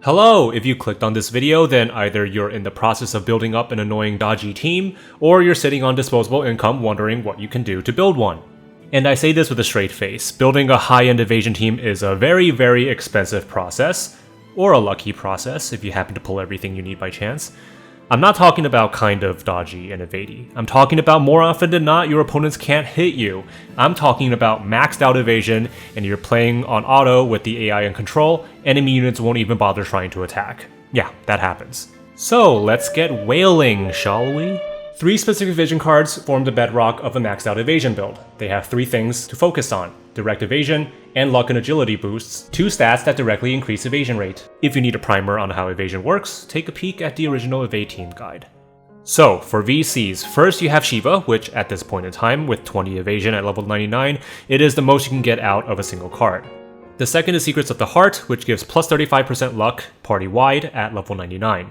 Hello! If you clicked on this video, then either you're in the process of building up an annoying dodgy team, or you're sitting on disposable income wondering what you can do to build one. And I say this with a straight face, building a high-end evasion team is a very, very expensive process, or a lucky process if you happen to pull everything you need by chance. I'm not talking about kind of dodgy and evadey. I'm talking about more often than not your opponents can't hit you. I'm talking about maxed out evasion and you're playing on auto with the AI in control, enemy units won't even bother trying to attack. Yeah, that happens. So let's get wailing, shall we? 3 specific vision cards form the bedrock of a maxed out evasion build. They have 3 things to focus on: direct evasion, and luck and agility boosts, 2 stats that directly increase evasion rate. If you need a primer on how evasion works, take a peek at the original Evade Team guide. So, for VCs, first you have Shiva, which at this point in time, with 20 evasion at level 99, it is the most you can get out of a single card. The second is Secrets of the Heart, which gives plus 35% luck party-wide at level 99.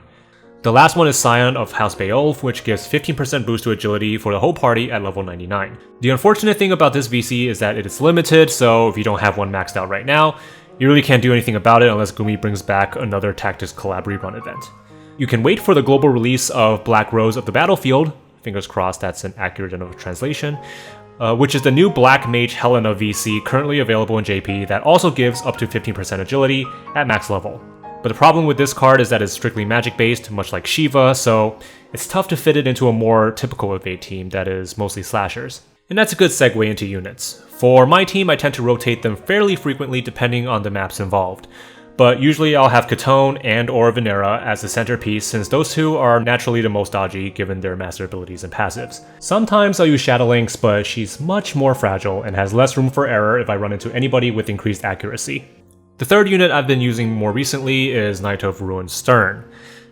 The last one is Scion of House Beowulf, which gives 15% boost to agility for the whole party at level 99. The unfortunate thing about this VC is that it is limited, so if you don't have one maxed out right now, you really can't do anything about it unless Gumi brings back another Tactics Collab rerun event. You can wait for the global release of Black Rose of the Battlefield, fingers crossed that's an accurate enough translation, which is the new Black Mage Helena VC currently available in JP that also gives up to 15% agility at max level. But the problem with this card is that it's strictly magic based, much like Shiva, so it's tough to fit it into a more typical evade team that is mostly slashers. And that's a good segue into units. For my team, I tend to rotate them fairly frequently depending on the maps involved. But usually I'll have Chtone and or Venera as the centerpiece, since those two are naturally the most dodgy given their master abilities and passives. Sometimes I'll use Shadowlynx, but she's much more fragile and has less room for error if I run into anybody with increased accuracy. The third unit I've been using more recently is Knight of Ruined Stern.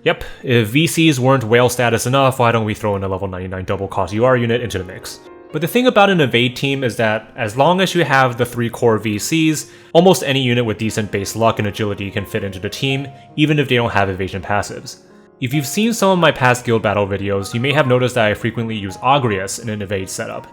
Yep, if VCs weren't whale status enough, why don't we throw in a level 99 double cost UR unit into the mix? But the thing about an evade team is that as long as you have the 3 core VCs, almost any unit with decent base luck and agility can fit into the team, even if they don't have evasion passives. If you've seen some of my past guild battle videos, you may have noticed that I frequently use 𝐅𝐅𝐁𝐄 in an evade setup.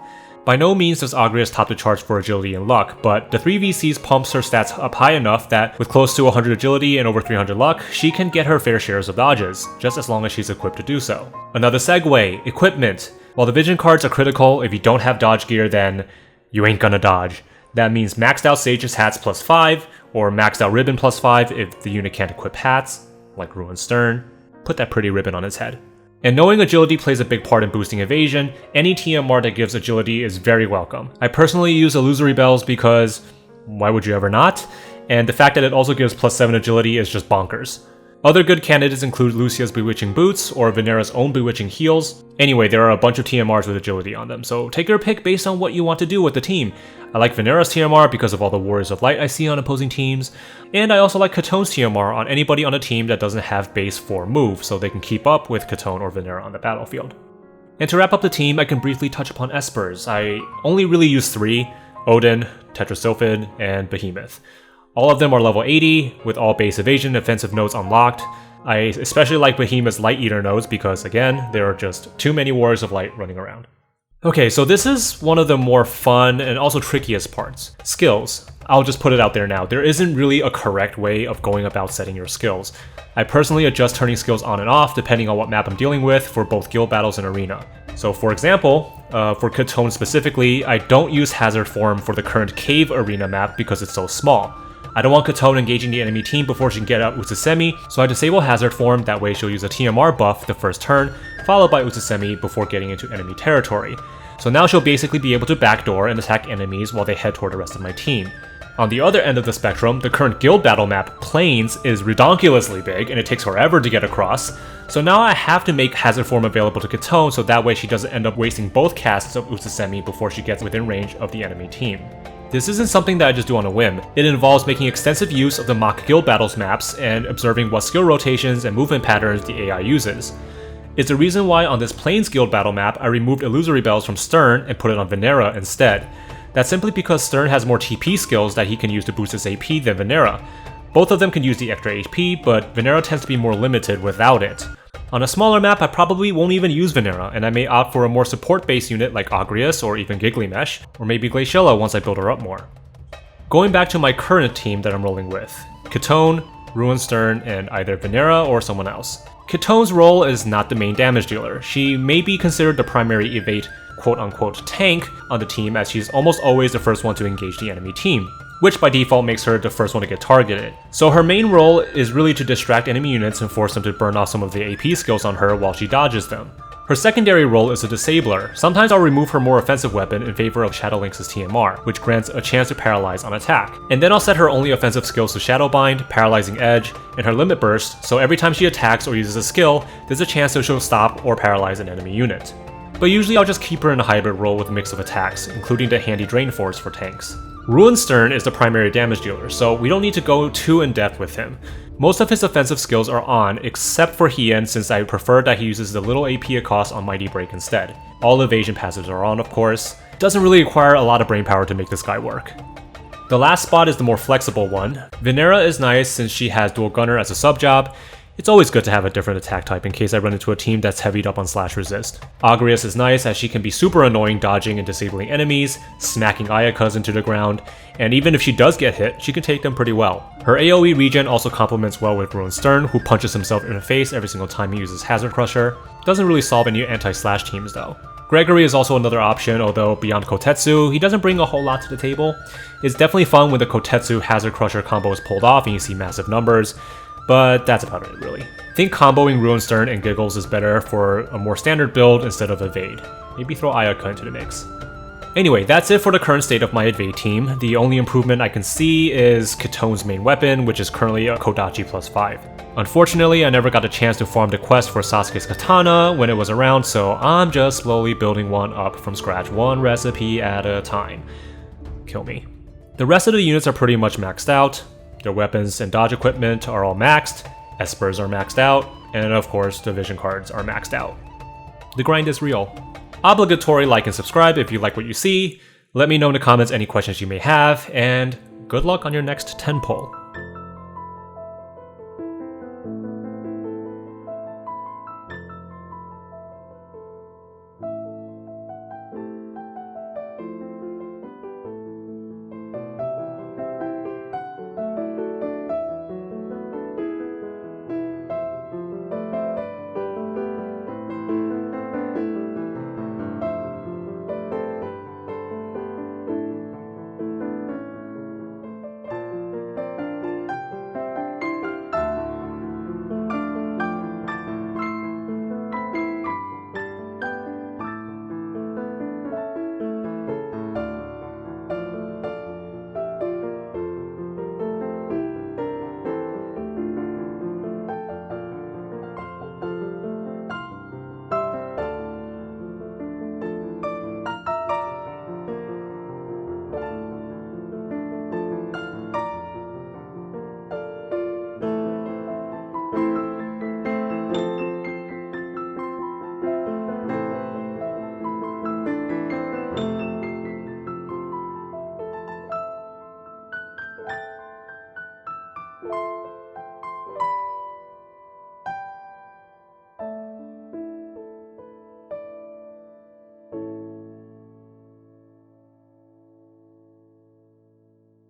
By no means does 𝐅𝐅𝐁𝐄 top the charts for agility and luck, but the 3 VCs pumps her stats up high enough that with close to 100 agility and over 300 luck, she can get her fair shares of dodges, just as long as she's equipped to do so. Another segue, equipment. While the vision cards are critical, if you don't have dodge gear, then you ain't gonna dodge. That means maxed out Sage's hats plus 5, or maxed out ribbon plus 5 if the unit can't equip hats, like Ruined Stern. Put that pretty ribbon on its head. And knowing agility plays a big part in boosting evasion, any TMR that gives agility is very welcome. I personally use Illusory Bells because why would you ever not? And the fact that it also gives plus 7 agility is just bonkers. Other good candidates include Lucia's Bewitching Boots or Venera's own Bewitching Heels. Anyway, there are a bunch of TMRs with agility on them, so take your pick based on what you want to do with the team. I like Venera's TMR because of all the Warriors of Light I see on opposing teams, and I also like Chtone's TMR on anybody on a team that doesn't have base 4 move, so they can keep up with Chtone or Venera on the battlefield. And to wrap up the team, I can briefly touch upon Espers. I only really use 3, Odin, Tetrasylphid, and Behemoth. All of them are level 80, with all base evasion offensive nodes unlocked. I especially like Behemoth's Light Eater nodes because, again, there are just too many Warriors of Light running around. Okay, so this is one of the more fun and also trickiest parts. Skills. I'll just put it out there now. There isn't really a correct way of going about setting your skills. I personally adjust turning skills on and off depending on what map I'm dealing with for both guild battles and arena. So for example, for Chtone specifically, I don't use Hazard Form for the current Cave Arena map because it's so small. I don't want Chtone engaging the enemy team before she can get out Utsusemi, so I disable Hazard Form, that way she'll use a TMR buff the first turn, followed by Utsusemi before getting into enemy territory. So now she'll basically be able to backdoor and attack enemies while they head toward the rest of my team. On the other end of the spectrum, the current guild battle map, Plains, is redonkulously big and it takes forever to get across, so now I have to make Hazard Form available to Chtone so that way she doesn't end up wasting both casts of Utsusemi before she gets within range of the enemy team. This isn't something that I just do on a whim. It involves making extensive use of the mock guild battles maps and observing what skill rotations and movement patterns the AI uses. It's the reason why on this Plains guild battle map I removed Illusory Bells from Stern and put it on Venera instead. That's simply because Stern has more TP skills that he can use to boost his AP than Venera. Both of them can use the extra HP, but Venera tends to be more limited without it. On a smaller map, I probably won't even use Venera, and I may opt for a more support-based unit like 𝐅𝐅𝐁𝐄 or even Giglymesh, or maybe Glaciella once I build her up more. Going back to my current team that I'm rolling with, Chtone, Ruin Stern, and either Venera or someone else. 𝐿𝐐𝐄's role is not the main damage dealer. She may be considered the primary evade quote-unquote tank on the team, as she's almost always the first one to engage the enemy team, which by default makes her the first one to get targeted. So her main role is really to distract enemy units and force them to burn off some of the AP skills on her while she dodges them. Her secondary role is a disabler. Sometimes I'll remove her more offensive weapon in favor of Shadow Lynx's TMR, which grants a chance to paralyze on attack. And then I'll set her only offensive skills to Shadowbind, Paralyzing Edge, and her Limit Burst, so every time she attacks or uses a skill, there's a chance that she'll stop or paralyze an enemy unit. But usually I'll just keep her in a hybrid role with a mix of attacks, including the handy Drain Force for tanks. Ruin Stern is the primary damage dealer, so we don't need to go too in-depth with him. Most of his offensive skills are on, except for Hien, since I prefer that he uses the little AP it costs on Mighty Break instead. All evasion passives are on, of course. Doesn't really require a lot of brainpower to make this guy work. The last spot is the more flexible one. Venera is nice since she has Dual Gunner as a sub-job. It's always good to have a different attack type in case I run into a team that's heavied up on slash resist. 𝐅𝐅𝐁𝐄 is nice as she can be super annoying dodging and disabling enemies, smacking 𝐼𝐼𝐿𝐼𝐿 into the ground, and even if she does get hit, she can take them pretty well. Her AoE regen also complements well with Ruin Stern, who punches himself in the face every single time he uses Hazard Crusher. Doesn't really solve any anti-slash teams though. Gregory is also another option, although beyond Kotetsu, he doesn't bring a whole lot to the table. It's definitely fun when the Kotetsu Hazard Crusher combo is pulled off and you see massive numbers, but that's about it really. I think comboing Ruin Stern and Giggles is better for a more standard build instead of Evade. Maybe throw 𝐼𝐼𝐿𝐼𝐿 into the mix. Anyway, that's it for the current state of my Evade team. The only improvement I can see is 𝐿𝐿𝐼𝐿's main weapon, which is currently a Kodachi +5. Unfortunately, I never got a chance to farm the quest for Sasuke's katana when it was around, so I'm just slowly building one up from scratch, one recipe at a time. Kill me. The rest of the units are pretty much maxed out. Their weapons and dodge equipment are all maxed, espers are maxed out, and of course the vision cards are maxed out. The grind is real. Obligatory like and subscribe if you like what you see. Let me know in the comments any questions you may have, and good luck on your next 10 pull.